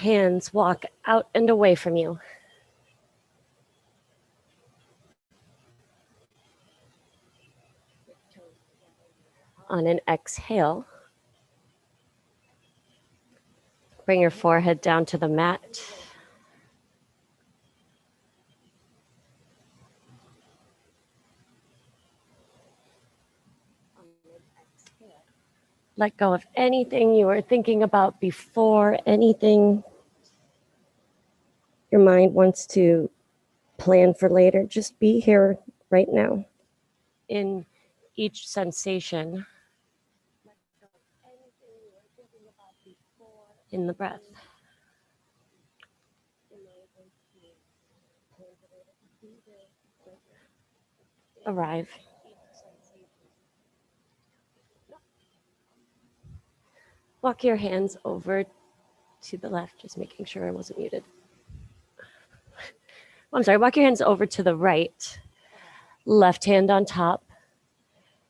hands walk out and away from you. On an exhale, bring your forehead down to the mat. Let go of anything you were thinking about before, anything your mind wants to plan for later. Just be here right now. In each sensation, in the breath. Arrive. Walk your hands over to the left, just making sure I wasn't muted. I'm sorry, walk your hands over to the right. Left hand on top.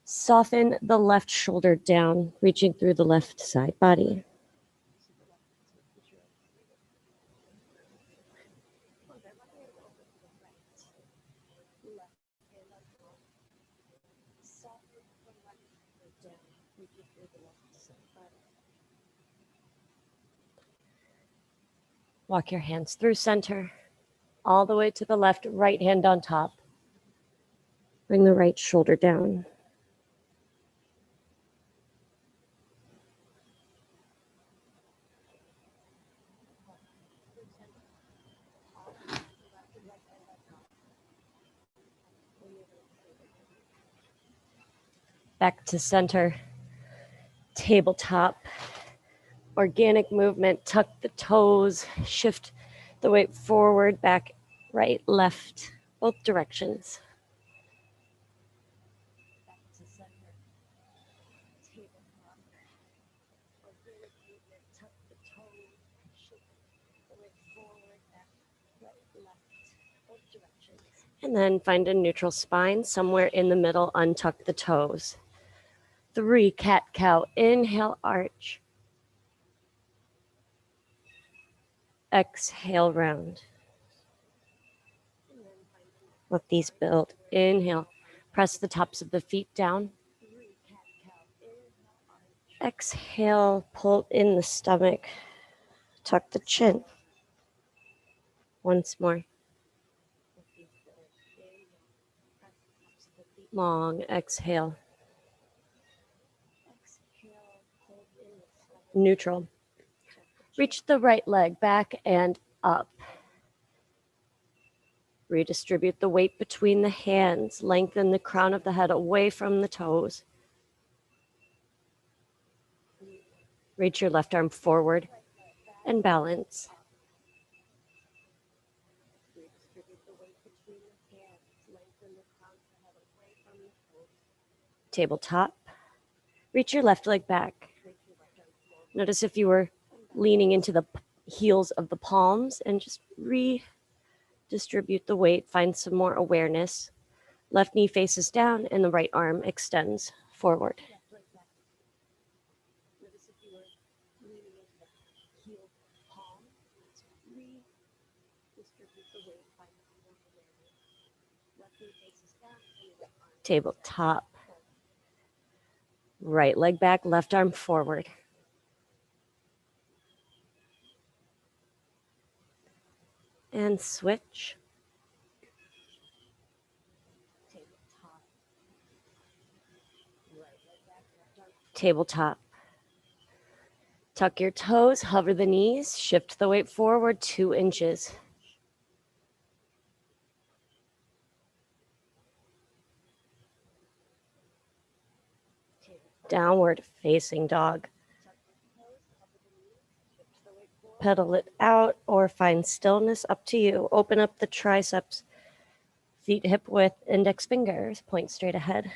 Soften the left shoulder down, reaching through the left side body. Walk your hands through center, all the way to the left, right hand on top. Bring the right shoulder down. Back to center, tabletop, organic movement, tuck the toes, shift the weight forward, back, right, left, both directions. Back to center, tabletop, organic movement, tuck the toes, shift the weight forward, back, right, left, both directions. And then find a neutral spine, somewhere in the middle, untuck the toes. 3, cat-cow, inhale, arch. Exhale, round. Let these build. Inhale, press the tops of the feet down. Exhale, pull in the stomach. Tuck the chin. Once more. Long exhale. Neutral. Reach the right leg back and up. Redistribute the weight between the hands. Lengthen the crown of the head away from the toes. Reach your left arm forward and balance. Tabletop. Reach your left leg back. Notice if you were leaning into the heels of the palms, and just redistribute the weight. Find some more awareness. Left knee faces down and the right arm extends forward. Tabletop. Right leg back, left arm forward. And switch. Tabletop. Tuck your toes, hover the knees, shift the weight forward 2 inches. Downward facing dog. Pedal it out or find stillness, up to you. Open up the triceps, feet hip width, index fingers, point straight ahead.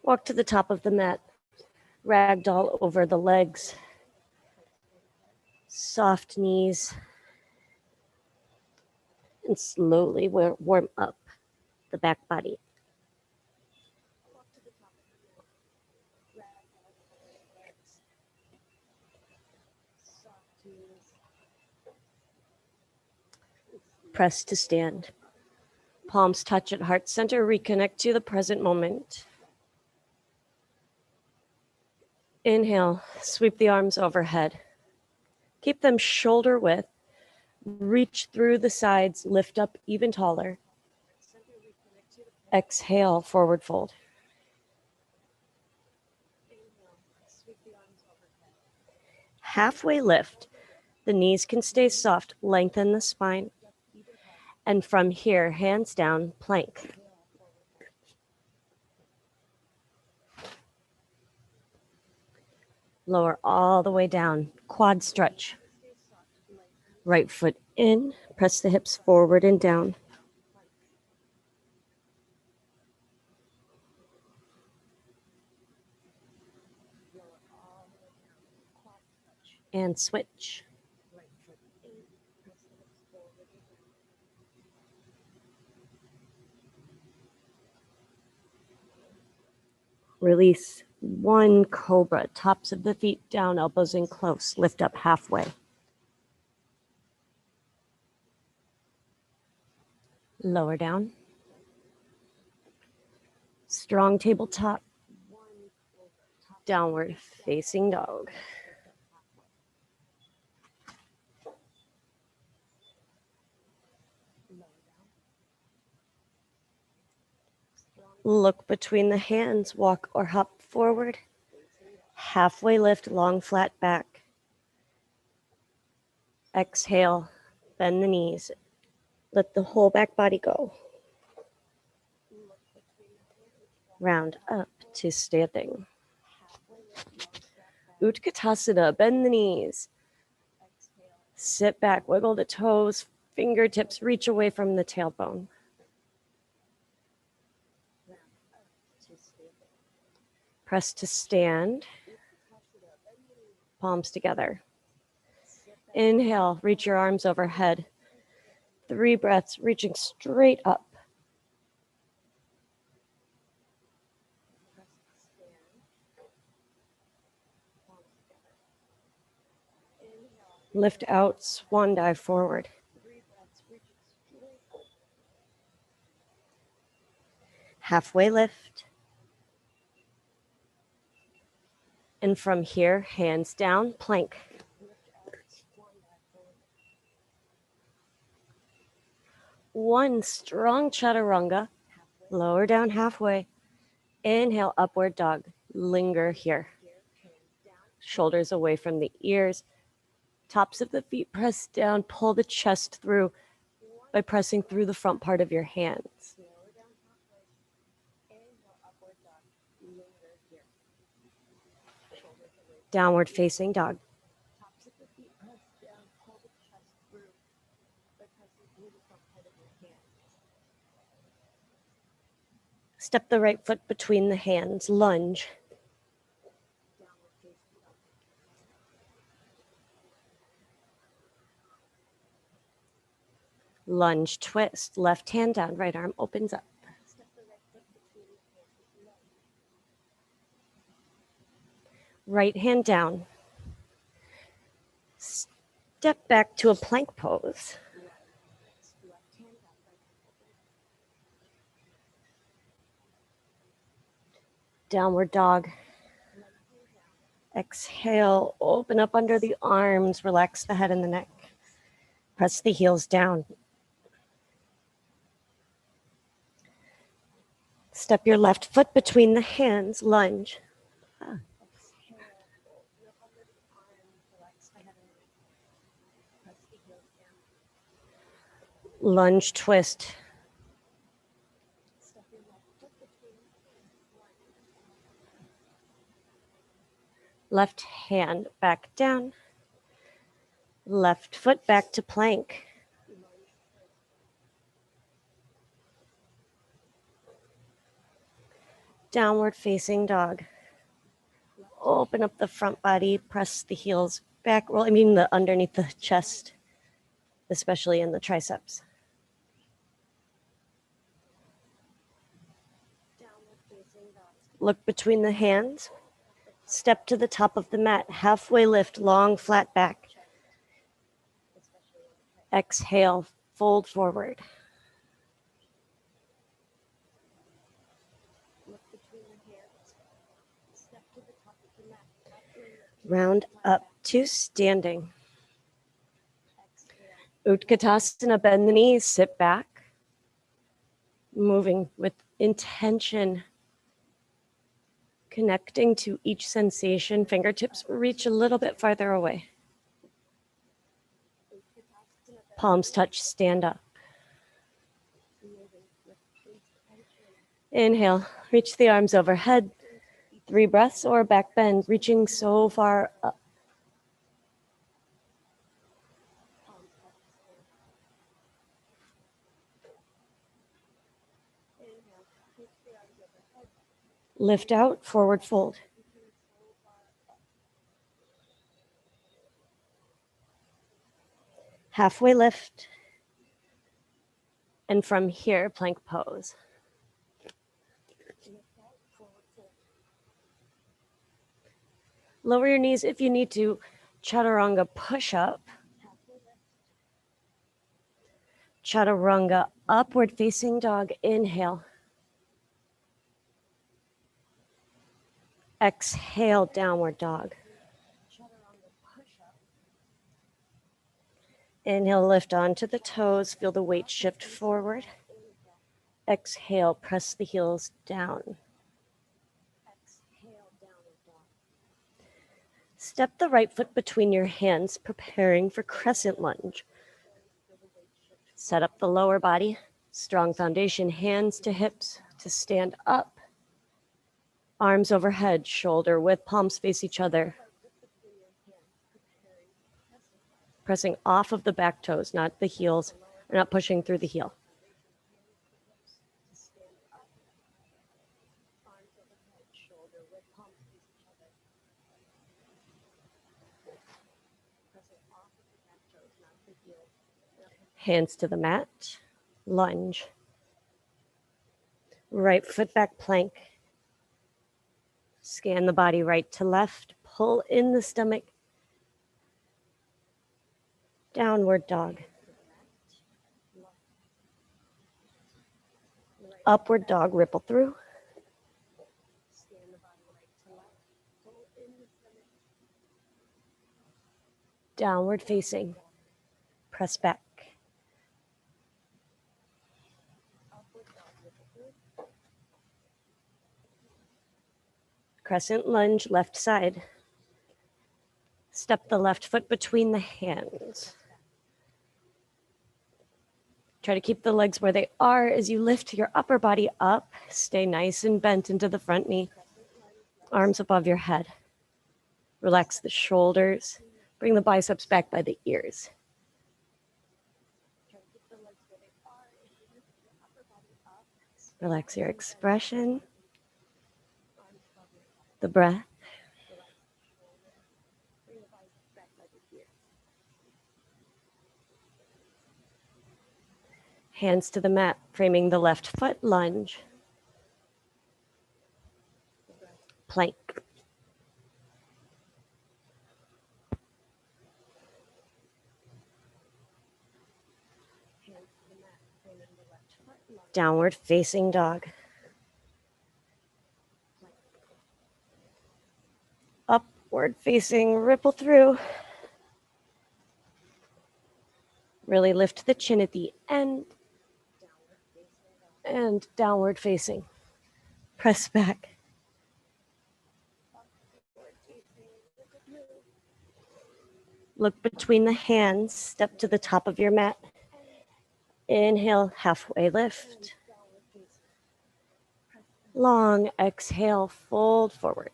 Walk to the top of the mat. Ragdoll over the legs. Soft knees. And slowly warm up the back body. Press to stand. Palms touch at heart center. Reconnect to the present moment. Inhale, sweep the arms overhead. Keep them shoulder width. Reach through the sides, lift up even taller. Exhale, forward fold. Halfway lift. The knees can stay soft, lengthen the spine. And from here, hands down, plank. Lower all the way down, quad stretch. Right foot in, press the hips forward and down. And switch. Release one cobra, tops of the feet down, elbows in close, lift up halfway. Lower down. Strong tabletop. Downward facing dog. Look between the hands, walk or hop forward. Halfway lift, long flat back. Exhale, bend the knees. Let the whole back body go. Round up to standing. Utkatasana, bend the knees. Sit back, wiggle the toes, fingertips reach away from the tailbone. Press to stand. Palms together. Inhale, reach your arms overhead. 3 breaths, reaching straight up. Lift out, swan dive forward. Halfway lift. And from here, hands down, plank. One strong chaturanga. Lower down halfway. Inhale, upward dog. Linger here. Shoulders away from the ears. Tops of the feet press down. Pull the chest through by pressing through the front part of your hands. Downward facing dog. Step the right foot between the hands, lunge. Lunge, twist, left hand down, right arm opens up. Right hand down. Step back to a plank pose. Downward dog. Exhale, open up under the arms, relax the head and the neck. Press the heels down. Step your left foot between the hands, lunge. Lunge, twist. Left hand back down. Left foot back to plank. Downward facing dog. Open up the front body, press the heels back. Well, the underneath the chest, especially in the triceps. Look between the hands. Step to the top of the mat. Halfway lift, long flat back. Exhale, fold forward. Look between the hands. Step to the top of the mat. Round up to standing. Exhale. Utkatasana, bend the knees, sit back. Moving with intention. Connecting to each sensation. Fingertips reach a little bit farther away. Palms touch, stand up. Inhale, reach the arms overhead. 3 breaths or back bend, reaching so far up. Lift out, forward fold. Halfway lift. And from here, plank pose. Lower your knees if you need to. Chaturanga push-up. Chaturanga upward facing dog. Inhale. Exhale, downward dog. Inhale, lift onto the toes. Feel the weight shift forward. Exhale, press the heels down. Step the right foot between your hands, preparing for Crescent Lunge. Set up the lower body. Strong foundation, hands to hips to stand up. Arms overhead, shoulder width, palms face each other. Pressing off of the back toes, not the heels, or not pushing through the heel. Hands to the mat, lunge. Right foot back plank. Scan the body right to left, pull in the stomach. Downward dog. Upward dog, ripple through. Downward facing. Press back. Crescent lunge, left side. Step the left foot between the hands. Try to keep the legs where they are as you lift your upper body up. Stay nice and bent into the front knee. Arms above your head. Relax the shoulders. Bring the biceps back by the ears. Relax your expression. The breath. Hands to the mat, framing the left foot, lunge. Plank. Downward facing dog. Upward facing, ripple through. Really lift the chin at the end. And downward facing. Press back. Look between the hands, step to the top of your mat. Inhale, halfway lift. Long exhale, fold forward.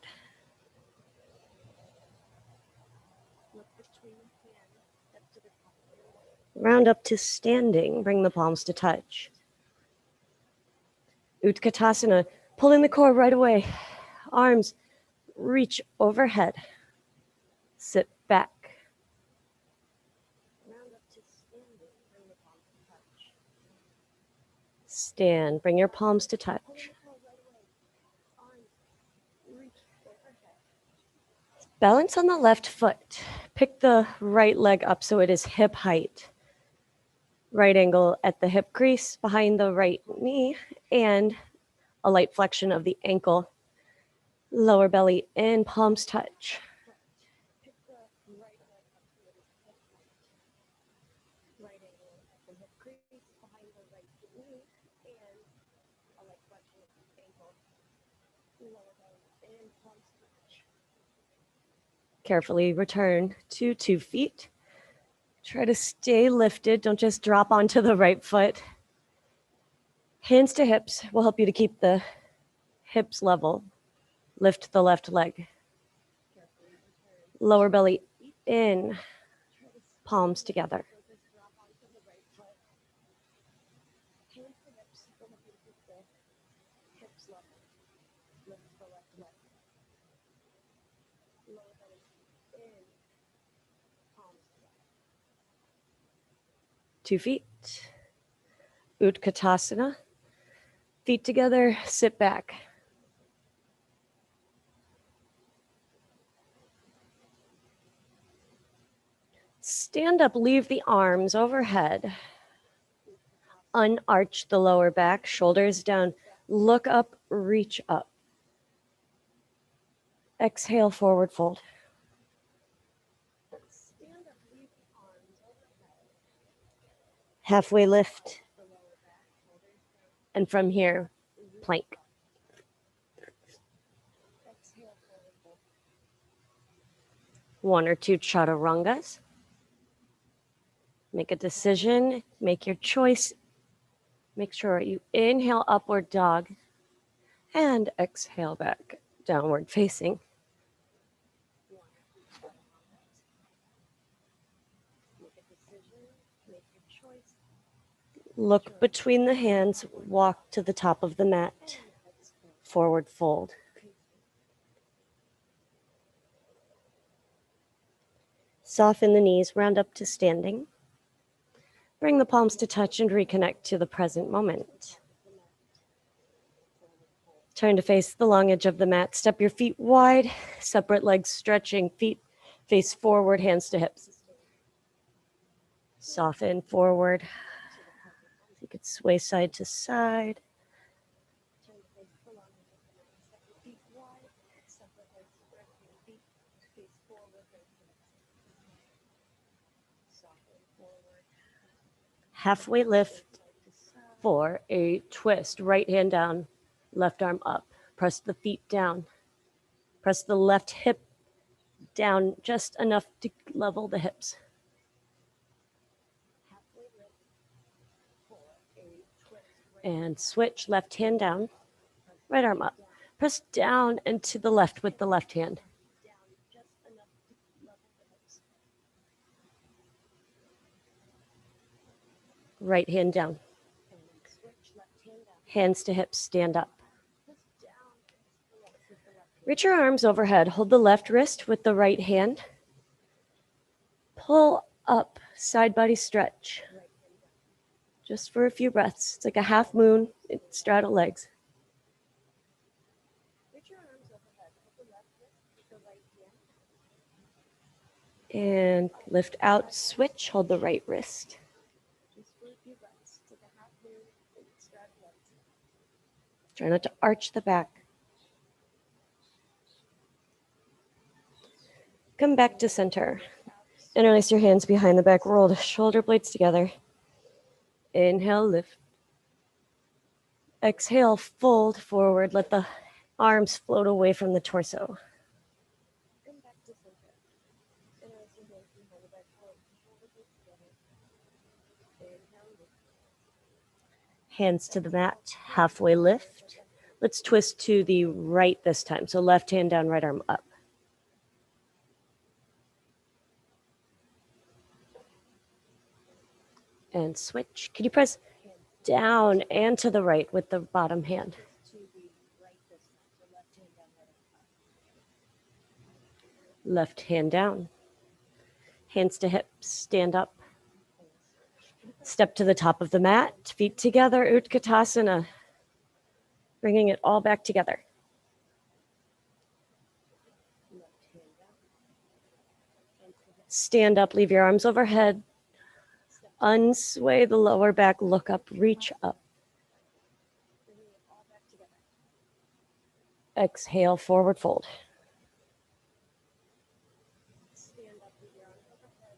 Round up to standing, bring the palms to touch. Utkatasana, pull in the core right away. Arms reach overhead. Sit back. Stand, bring your palms to touch. Balance on the left foot. Pick the right leg up so it is hip height. Right angle at the hip crease behind the right knee and a light flexion of the ankle. Lower belly in, palms touch. Pick the right leg up to the hip point. Right angle at the hip crease behind the right knee and a light flexion of the ankle. Lower belly in, palms touch. Carefully return to 2 feet. Try to stay lifted. Don't just drop onto the right foot. Hands to hips will help you to keep the hips level. Lift the left leg. Lower belly in, palms together. Just drop onto the right foot. Hands to hips will help you to keep the hips level. Lift the left leg. Lower belly in, palms together. 2 feet. Utkatasana. Feet together, sit back. Stand up, leave the arms overhead. Unarch the lower back, shoulders down. Look up, reach up. Exhale, forward fold. Stand up, leave the arms overhead. Halfway lift. The lower back, shoulders down. And from here, plank. Exhale, forward fold. 1 or 2 chaturangas. Make a decision, make your choice. Make sure you inhale, upward dog, and exhale back, downward facing. Make a decision, make your choice. Look between the hands, walk to the top of the mat, forward fold. Soften the knees, round up to standing. Bring the palms to touch and reconnect to the present moment. Turn to face the long edge of the mat. Step your feet wide, separate legs stretching, feet face forward, hands to hips. Soften forward. You could sway side to side. Turn to face the long edge of the mat. Step your feet wide, separate legs stretching, feet face forward, hands to hips. Soften forward. Halfway lift for a twist. Right hand down, left arm up. Press the feet down. Press the left hip down just enough to level the hips. Halfway lift for a twist. And switch, left hand down, right arm up. Press down and to the left with the left hand. Down just enough to level the hips. Right hand down. And switch, left hand down. Hands to hips, stand up. Press down to the left with the left hand. Reach your arms overhead. Hold the left wrist with the right hand. Pull up, side body stretch. Right hand down. Just for a few breaths. It's like a half moon. Straddle legs. Reach your arms overhead. Hold the left wrist with the right hand. And lift out, switch, hold the right wrist. Just for a few breaths. Take a half moon and straddle legs. Try not to arch the back. Come back to center. Interlace your hands behind the back, roll the shoulder blades together. Inhale, lift. Exhale, fold forward. Let the arms float away from the torso. Come back to center. Interlace your hands behind the back, roll the shoulder blades together. Inhale, lift. Hands to the mat, halfway lift. Let's twist to the right this time. So left hand down, right arm up. And switch. Can you press down and to the right with the bottom hand? To the right this time. So left hand down, right arm up. Left hand down. Hands to hips, stand up. Step to the top of the mat, feet together, Utkatasana. Bringing it all back together. Left hand down. Hands to hips. Stand up, leave your arms overhead. Step Unsway the lower back, look up, reach up. Bringing it all back together. Exhale, forward fold. Stand up with your arms overhead.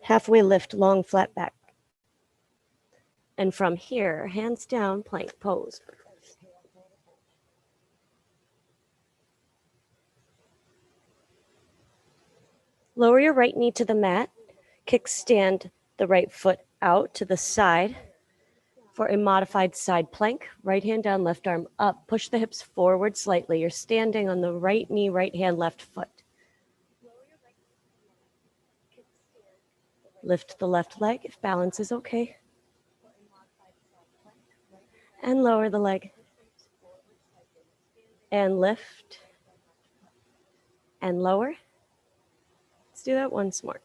Halfway lift, long flat back. And from here, hands down, plank pose. Exhale, forward fold. Lower your right knee to the mat. Kickstand the right foot out to the side for a modified side plank. Right hand down, left arm up. Push the hips forward slightly. You're standing on the right knee, right hand, left foot. Lift the left leg if balance is okay. And lower the leg. And lift. And lower. Let's do that once more.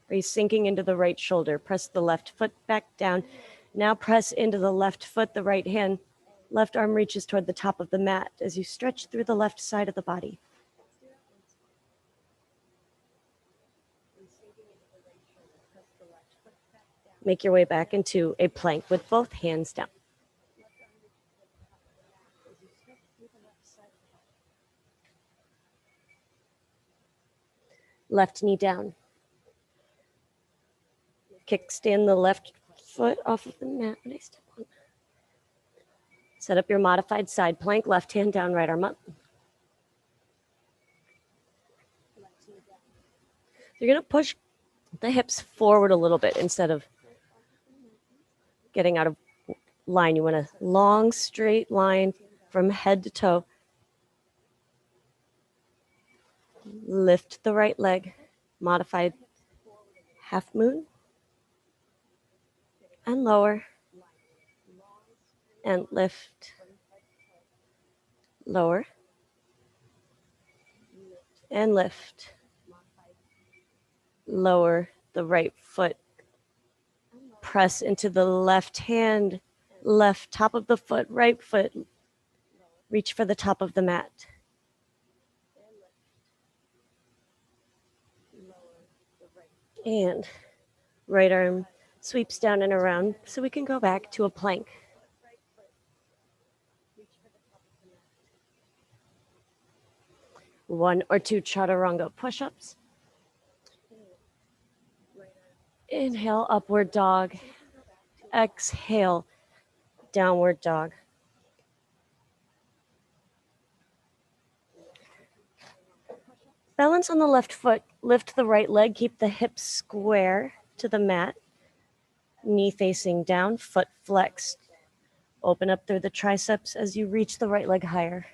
Are you sinking into the right shoulder? Press the left foot back down. Now press into the left foot, the right hand. Left arm reaches toward the top of the mat as you stretch through the left side of the body. Make your way back into a plank with both hands down. Left knee down. Kickstand the left foot off of the mat when I step on. Set up your modified side plank, left hand down, right arm up. You're going to push the hips forward a little bit instead of getting out of line. You want a long, straight line from head to toe. Lift the right leg, modified half moon. And lower. And lift. Lower. And lift. Lower the right foot. Press into the left hand, left top of the foot, right foot. Reach for the top of the mat. And right arm sweeps down and around so we can go back to a plank. One or two chaturanga push-ups. Inhale, upward dog. Exhale, downward dog. Balance on the left foot. Lift the right leg. Keep the hips square to the mat. Knee facing down, foot flexed. Open up through the triceps as you reach the right leg higher.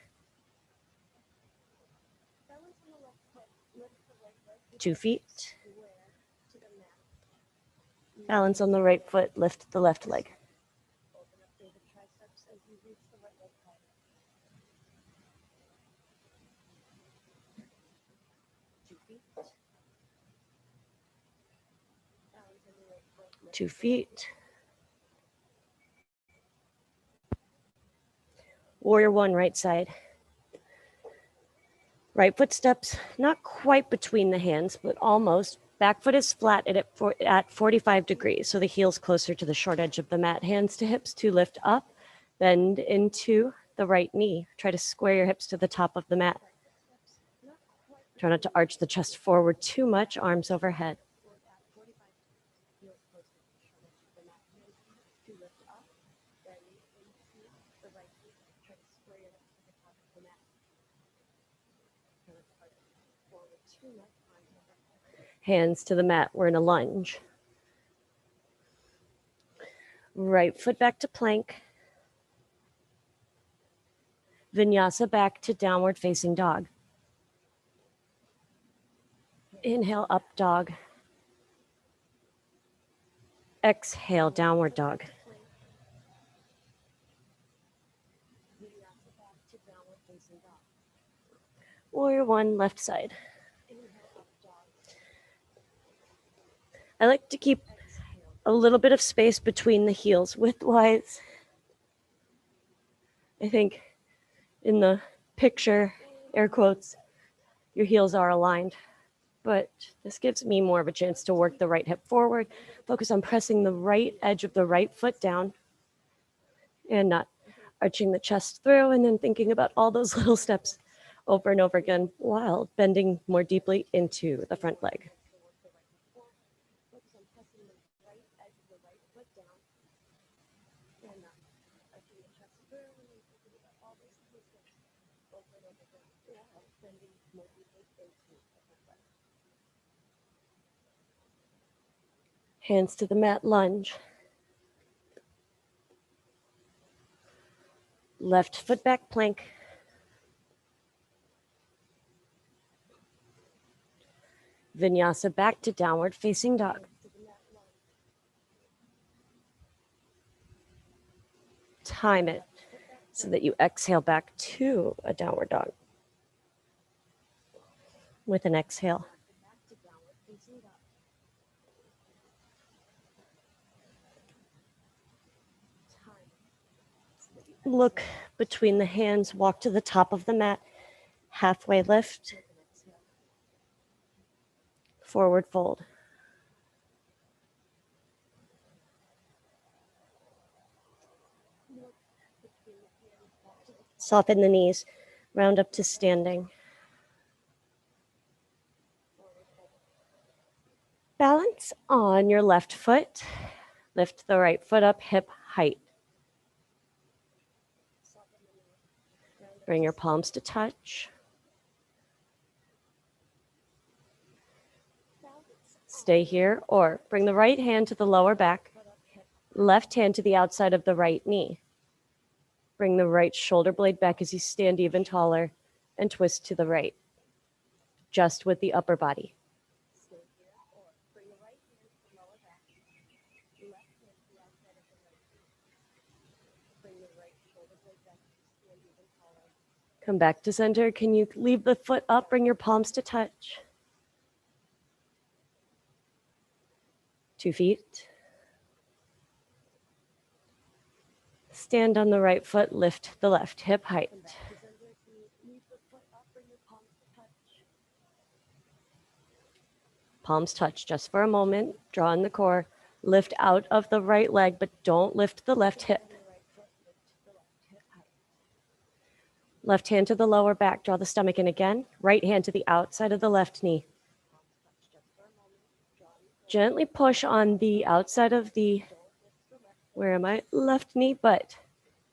2 feet. Balance on the right foot, lift the left leg. Two feet. Warrior one, right side. Right foot steps, not quite between the hands, but almost. Back foot is flat at 45 degrees, so the heel's closer to the short edge of the mat. Hands to hips to lift up, bend into the right knee. Try to square your hips to the top of the mat. Try not to arch the chest forward too much, arms overhead. Hands to the mat. We're in a lunge. Right foot back to plank. Vinyasa back to downward facing dog. Inhale, up dog. Exhale, downward dog. Warrior one, left side. I like to keep a little bit of space between the heels widthwise. I think in the picture, air quotes, your heels are aligned. but this gives me more of a chance to work the right hip forward. Focus on pressing the right edge of the right foot down and not arching the chest through, and then thinking about all those little steps over and over again while bending more deeply into the front leg. Hands to the mat, lunge. Left foot back, plank. Vinyasa back to downward facing dog. Time it so that you exhale back to a downward dog. With an exhale. Look between the hands, walk to the top of the mat, halfway lift, forward fold. Soften the knees, round up to standing. Balance on your left foot. Lift the right foot up, hip height. Bring your palms to touch. Stay here, or bring the right hand to the lower back, left hand to the outside of the right knee. Bring the right shoulder blade back as you stand even taller and twist to the right, just with the upper body. Come back to center. Can you leave the foot up? Bring your palms to touch. 2 feet. Stand on the right foot, lift the left hip height. Palms touch just for a moment. Draw in the core. Lift out of the right leg, but don't lift the left hip. Left hand to the lower back. Draw the stomach in again. Right hand to the outside of the left knee. Gently push on the outside of the, left knee, but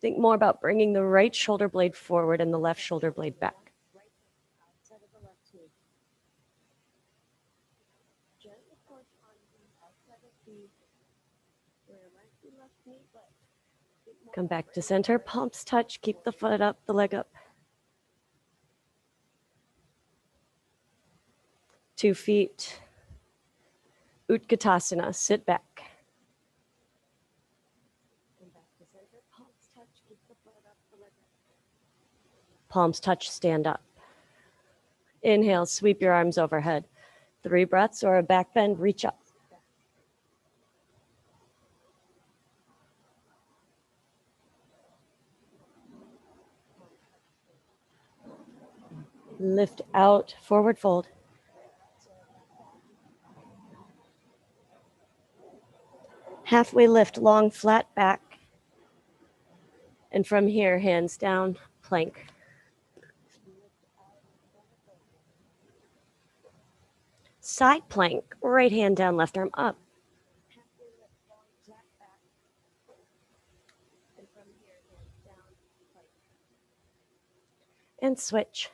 think more about bringing the right shoulder blade forward and the left shoulder blade back. Come back to center, palms touch, keep the foot up, the leg up. 2 feet. Utkatasana, sit back. Palms touch, stand up. Inhale, sweep your arms overhead. 3 breaths or a back bend, reach up. Lift out, forward fold. Halfway lift, long flat back. And from here, hands down, plank. Side plank, right hand down, left arm up. And switch.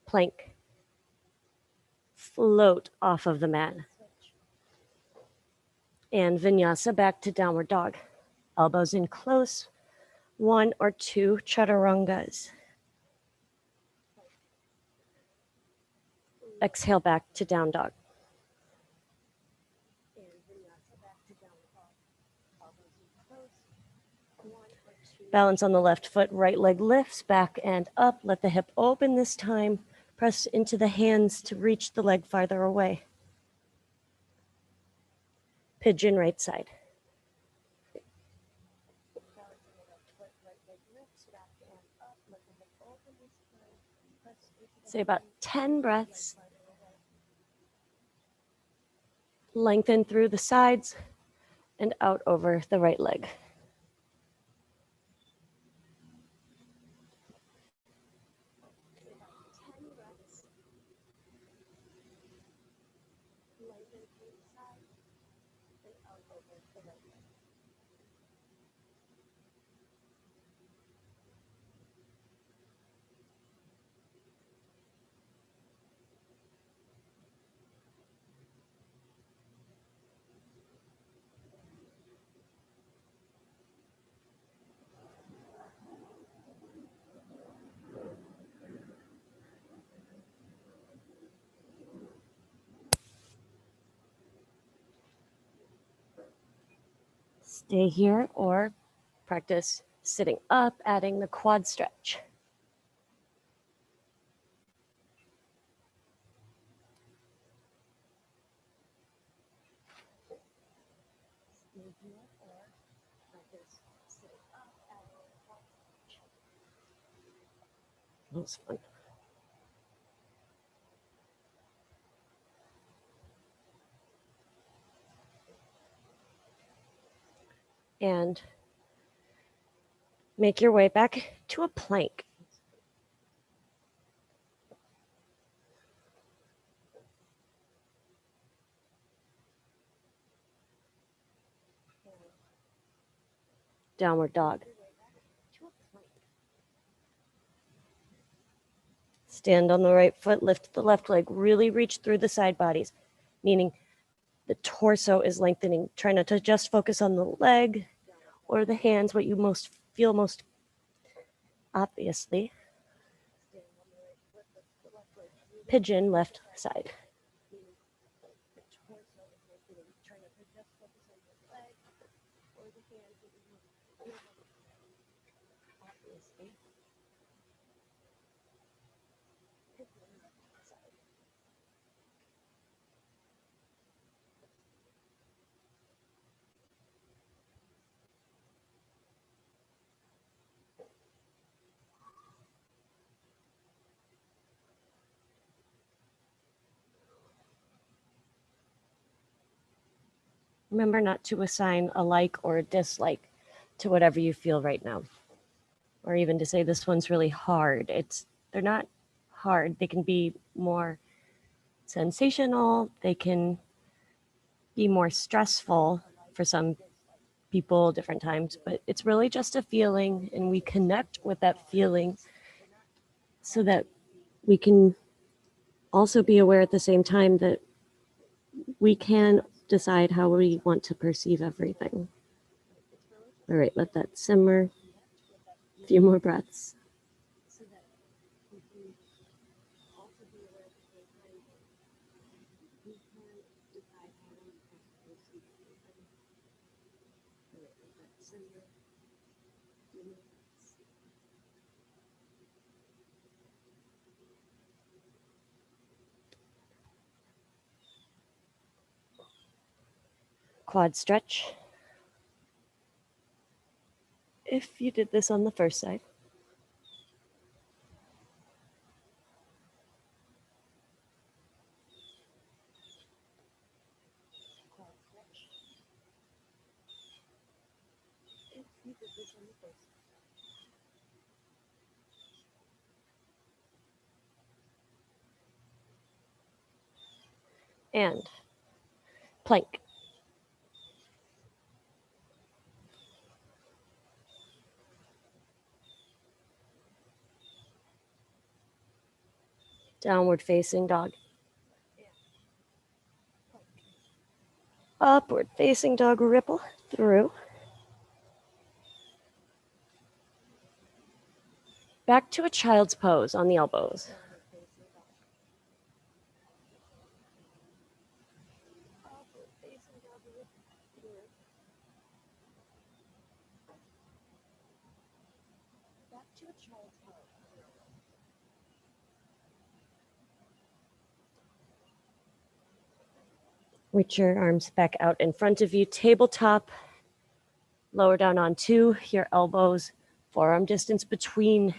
Plank. Float off of the mat. And vinyasa back to downward dog. Elbows in close. 1 or 2 chaturangas. Exhale back to down dog. Balance on the left foot, right leg lifts back and up. Let the hip open this time. Press into the hands to reach the leg farther away. Pigeon right side. Say about 10 breaths. Lengthen through the sides and out over the right leg. Stay here or practice sitting up, adding the quad stretch. That was fun. And make your way back to a plank. Downward dog. Stand on the right foot, lift the left leg, really reach through the side bodies, meaning the torso is lengthening. Try not to just focus on the leg or the hands, what you feel most obviously. Pigeon left side. Remember not to assign a like or a dislike to whatever you feel right now, or even to say this one's really hard. They're not hard. They can be more sensational. They can be more stressful for some people different times, but it's really just a feeling, and we connect with that feeling so that we can also be aware at the same time that we can decide how we want to perceive everything. All right, let that simmer. A few more breaths. Quad stretch. If you did this on the first side. And plank. Downward facing dog. Upward facing dog, ripple through. Back to a child's pose on the elbows. Reach your arms back out in front of you, tabletop. Lower down onto your elbows, forearm distance between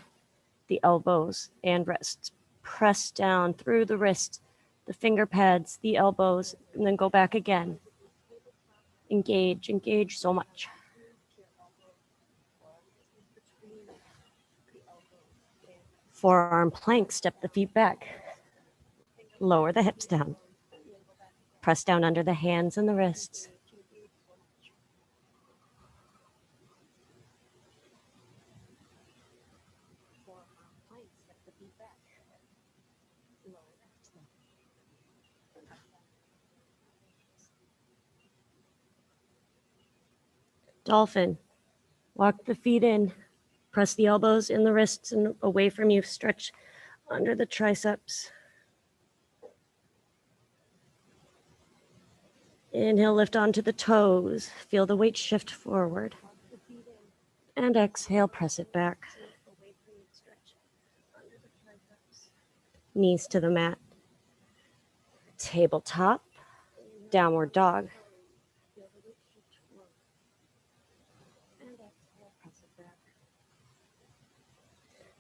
the elbows and wrists. Press down through the wrists, the finger pads, the elbows, and then go back again. Engage, engage so much. Forearm plank, step the feet back. Lower the hips down. Press down under the hands and the wrists. Dolphin. Walk the feet in. Press the elbows in the wrists and away from you. Stretch under the triceps. Inhale, lift onto the toes. Feel the weight shift forward. And exhale, press it back. Knees to the mat. Tabletop. Downward dog.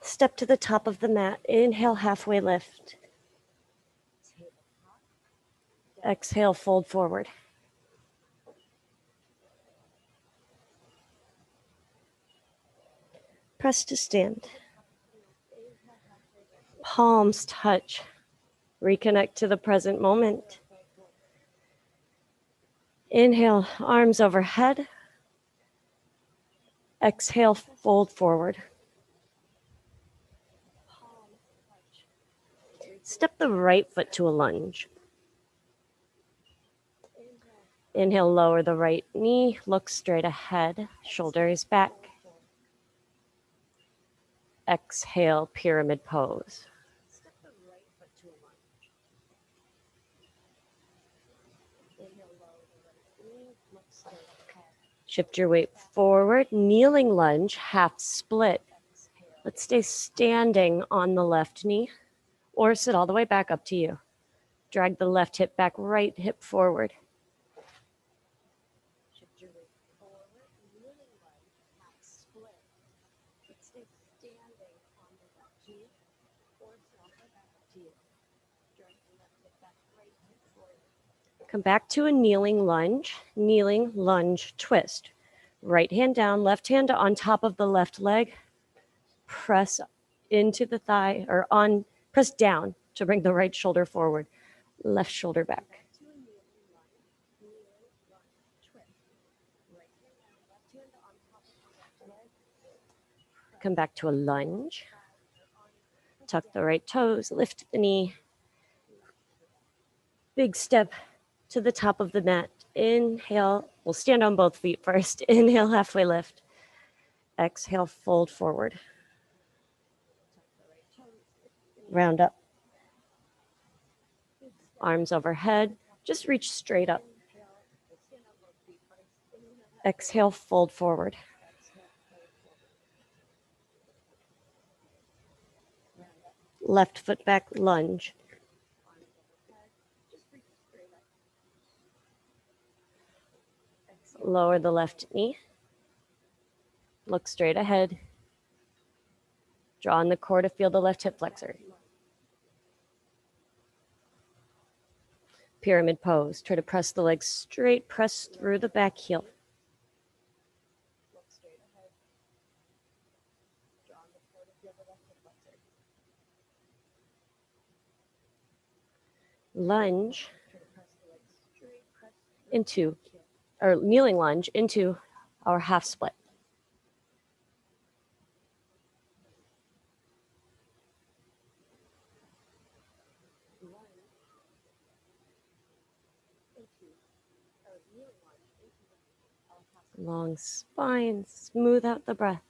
Step to the top of the mat. Inhale, halfway lift. Exhale, fold forward. Press to stand. Palms touch. Reconnect to the present moment. Inhale, arms overhead. Exhale, fold forward. Step the right foot to a lunge. Inhale, lower the right knee, look straight ahead, shoulders back. Exhale, pyramid pose. Shift your weight forward, kneeling lunge, half split. Let's stay standing on the left knee or sit all the way back, up to you. Drag the left hip back, right hip forward. Come back to a kneeling lunge twist. Right hand down, left hand on top of the left leg. Press into the thigh, or press down to bring the right shoulder forward. Left shoulder back. Come back to a lunge. Tuck the right toes, lift the knee. Big step to the top of the mat. Inhale, we'll stand on both feet first. Inhale, halfway lift. Exhale, fold forward. Round up. Arms overhead, just reach straight up. Exhale, fold forward. Left foot back, lunge. Lower the left knee. Look straight ahead. Draw on the core to feel the left hip flexor. Pyramid pose. Try to press the legs straight, press through the back heel. Lunge into, or kneeling lunge into our half split. Long spine, smooth out the breath.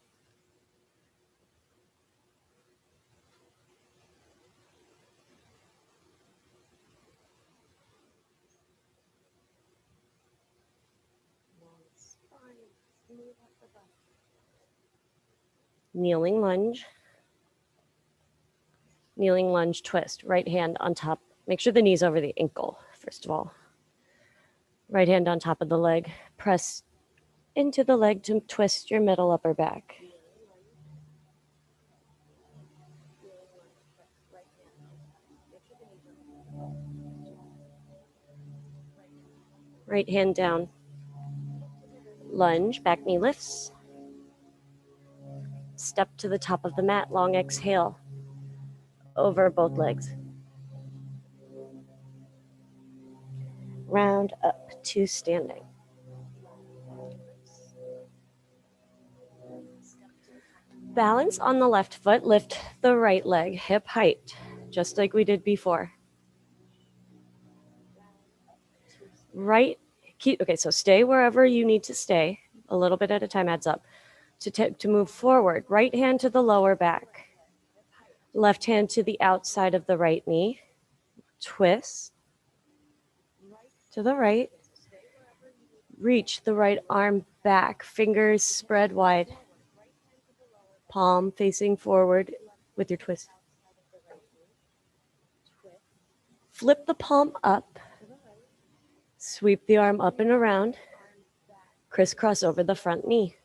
Kneeling lunge. Kneeling lunge twist. Right hand on top. Make sure the knee's over the ankle, first of all. Right hand on top of the leg. Press into the leg to twist your middle upper back. Right hand down. Lunge, back knee lifts. Step to the top of the mat, long exhale. Over both legs. Round up to standing. Balance on the left foot, lift the right leg, hip height, just like we did before. Okay, so stay wherever you need to stay. A little bit at a time adds up. To move forward, right hand to the lower back. Left hand to the outside of the right knee. Twist to the right. Reach the right arm back, fingers spread wide. Palm facing forward with your twist. Flip the palm up. Sweep the arm up and around. Crisscross over the front knee.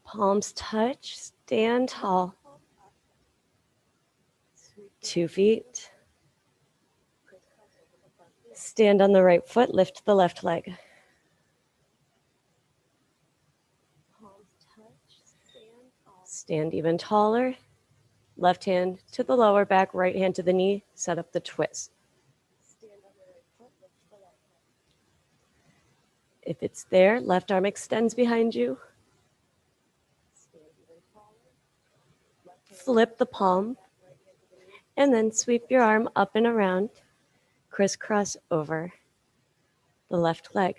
Palms touch, stand tall. 2 feet. Stand on the right foot, lift the left leg. Stand even taller. Left hand to the lower back, right hand to the knee, set up the twist. If it's there, left arm extends behind you. Flip the palm, and then sweep your arm up and around, crisscross over the left leg.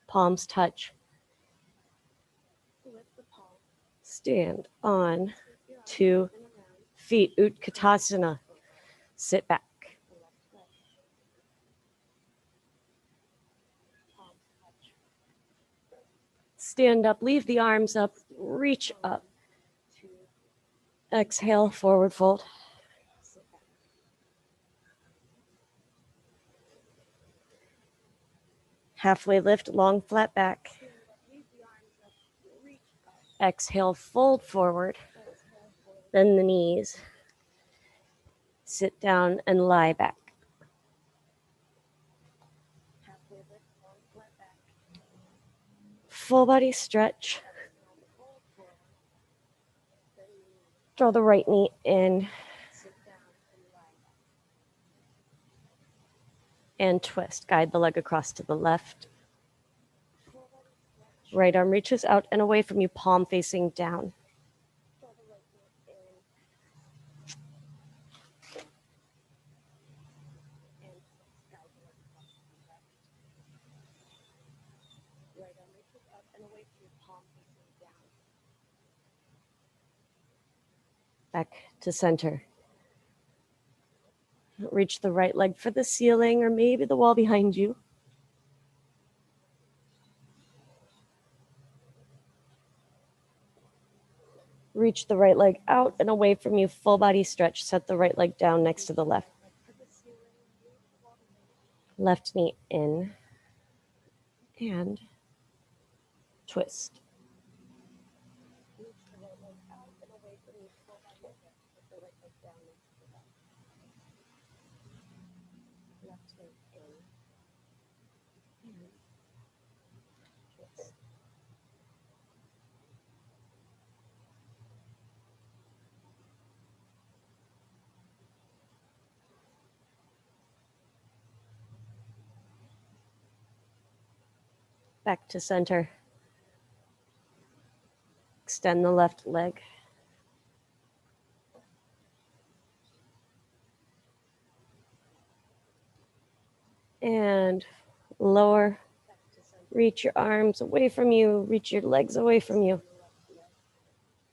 Palms touch. Stand on 2 feet, Utkatasana. Sit back. Stand up, leave the arms up, reach up. Exhale, forward fold. Halfway lift, long flat back. Exhale, fold forward. Bend the knees. Sit down and lie back. Full body stretch. Draw the right knee in. And twist. Guide the leg across to the left. Right arm reaches out and away from you, palm facing down. Back to center. Reach the right leg for the ceiling or maybe the wall behind you. Reach the right leg out and away from you, full body stretch. Set the right leg down next to the left. Left knee in and twist. Back to center. Extend the left leg. And lower. Reach your arms away from you. Reach your legs away from you.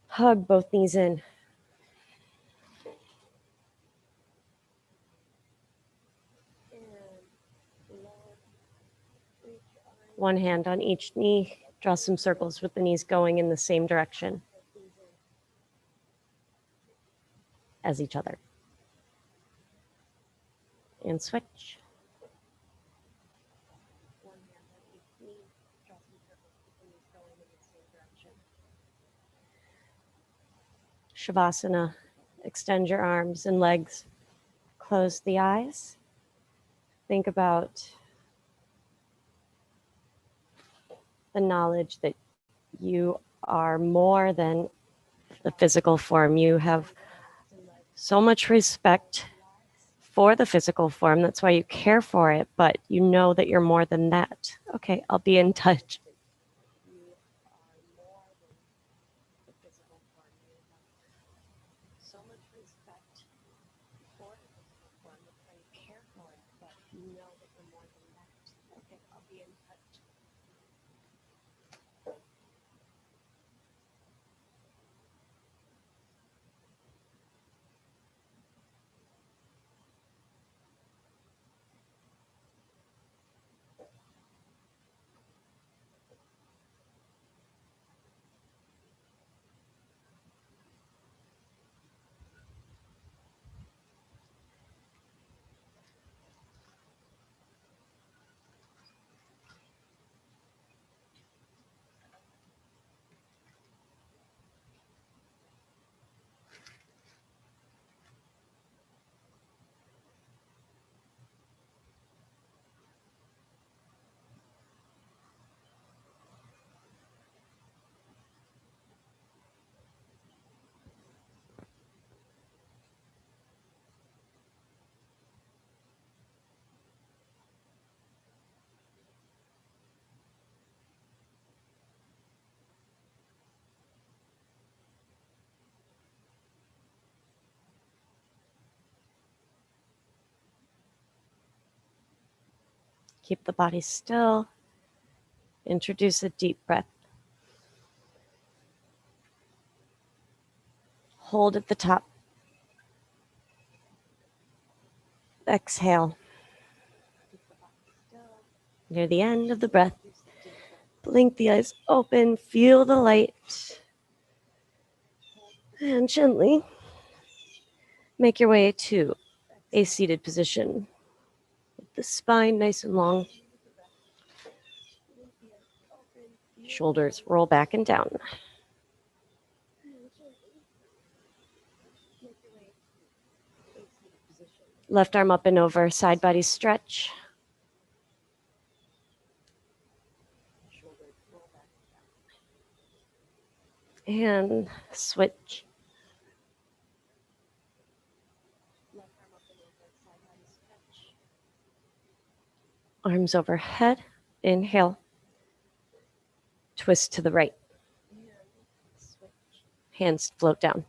Hug both knees in. One hand on each knee. Draw some circles with the knees going in the same direction as each other. And switch. Shavasana. Extend your arms and legs. Close the eyes. Think about the knowledge that you are more than the physical form. You have so much respect for the physical form. That's why you care for it, but you know that you're more than that. Okay, I'll be in touch. So much respect for the physical form. That's why you care for it, but you know that you're more than that. Okay, I'll be in touch. Keep the body still. Introduce a deep breath. Hold at the top. Exhale. Near the end of the breath, blink the eyes open, feel the light, and gently make your way to a seated position. With the spine nice and long. Shoulders roll back and down. Left arm up and over, side body stretch. And switch. Arms overhead. Inhale. Twist to the right. Hands float down.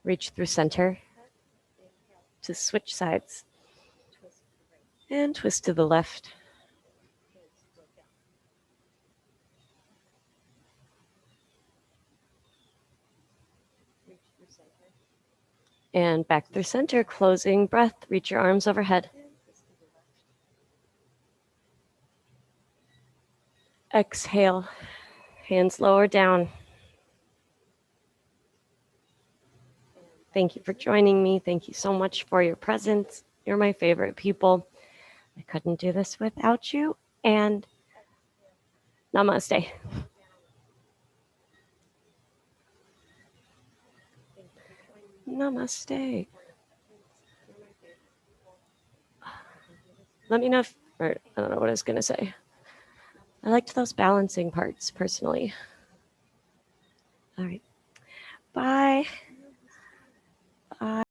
Reach through center to switch sides. And twist to the left. And back through center, closing breath. Reach your arms overhead. Exhale. Hands lower down. Thank you for joining me. Thank you so much for your presence. You're my favorite people. I couldn't do this without you. And namaste. Namaste. Let me know if, or I don't know what I was going to say. I liked those balancing parts personally. All right. Bye. Bye.